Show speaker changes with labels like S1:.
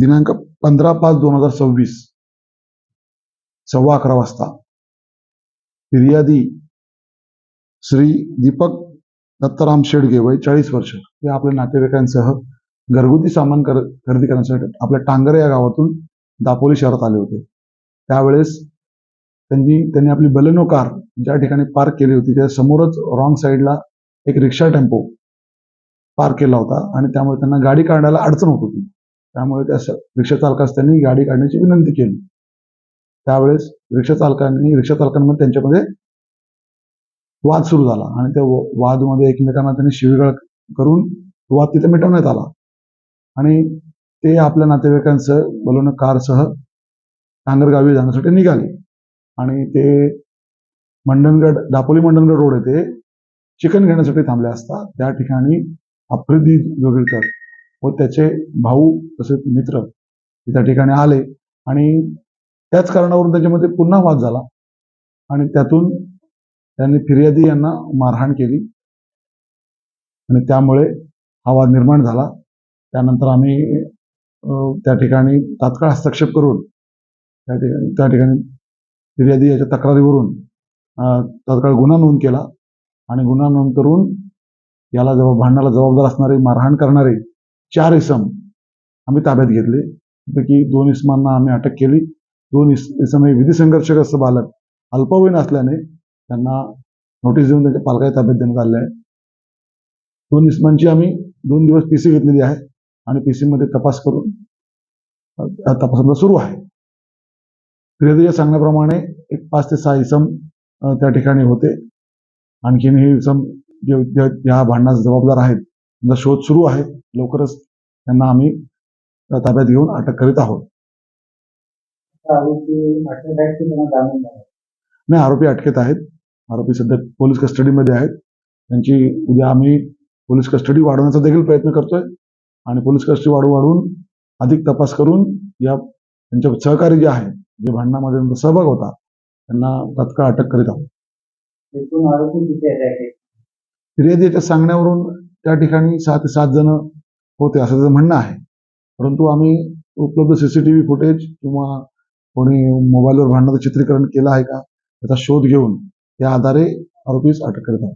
S1: दिनांक 15/5/2026 11:15 वाजता फिर्यादी श्री दीपक दत्ताराम शेडगे वय 40 वर्ष हे आपल्या नातेवाईकांसह घरगुती सामान खरेदी करण्यासाठी आपल्या टांगरे या गावातून दापोली शहरात आले होते. त्यावेळेस त्यांनी आपली बलेनो कार ज्या ठिकाणी पार्क केली होती त्या समोरच रॉंग साईडला एक रिक्षा टेम्पो पार्क केला होता आणि त्यामुळे त्यांना गाडी काढायला अडचण होत होती. त्यामुळे त्या रिक्षा चालकास त्यांनी गाडी काढण्याची विनंती केली. त्यावेळेस रिक्षा चालकांमध्ये त्यांच्यामध्ये वाद सुरू झाला आणि त्या वादमध्ये एकमेकांना त्यांनी शिवीगाळ करून वाद तिथे मिटवण्यात आला आणि ते आपल्या नातेवाईकांसह बलेनो कारसह टांगरगावी जाण्यासाठी निघाले आणि ते दापोली मंडणगड रोड येथे चिकन घेण्यासाठी थांबले असता त्या ठिकाणी आफ्रिदी जोगळेकर व त्याचे भाऊ तसेच मित्र त्या ठिकाणी आले आणि त्याच कारणावरून त्याच्यामध्ये पुन्हा वाद झाला आणि त्यातून त्यांनी फिर्यादी यांना मारहाण केली आणि त्यामुळे हा वाद निर्माण झाला. त्यानंतर आम्ही त्या ठिकाणी तात्काळ हस्तक्षेप करून त्या ठिकाणी फिर्यादी याच्या तक्रारीवरून तात्काळ गुन्हा नोंद केला आणि गुन्हा नोंद करून याला भांडणाला जबाबदार असणारे मारहाण करणारे 4 इसम आम्ही ताब्यात घेतले. त्यापैकी 2 इसमांना आम्ही अटक केली. 2 इसम हे विधी संघर्षग्रस्त बालक अल्पवयीन असल्याने त्यांना नोटीस देऊन त्यांच्या पालकाच्या ताब्यात देण्यात आले आहे. 2 इसमांची आम्ही 2 दिवस पीसी घेतलेली आहे आणि पीसी मध्ये तपास करून तपासाला सुरू आहे. फिर्यादीच्या सांगण्याप्रमाणे एक 5 ते 6 इसम त्या ठिकाणी होते. आणखीन हे इसम या भांडणास जबाबदार आहेत त्यांचा शोध सुरू आहे. लवकरच त्यांना आम्ही ताब्यात घेऊन अटक करीत आहोत. नाही, आरोपी अटकेत आहेत. आरोपी सध्या पोलीस कस्टडीमध्ये आहेत. त्यांची उद्या आम्ही पोलीस कस्टडी वाढवण्याचा देखील प्रयत्न करतोय आणि पोलीस कस्टडी वाढवून अधिक तपास करून त्यांचे सहकारी जे आहेत जे भांडणामध्ये सहभाग होता त्यांना तात्काळ अटक करीत आहोत. फिर्यादीच्या सांगण्यावरून त्या ठिकाणी 6 ते 7 जण होते असं त्याचं म्हणणं आहे. परंतु आम्ही उपलब्ध सीसीटीव्ही फुटेज किंवा कोणी मोबाईलवर भांडणाचं चित्रीकरण केलं आहे का याचा शोध घेऊन त्या आधारे आरोपीस अटक करीत आहोत.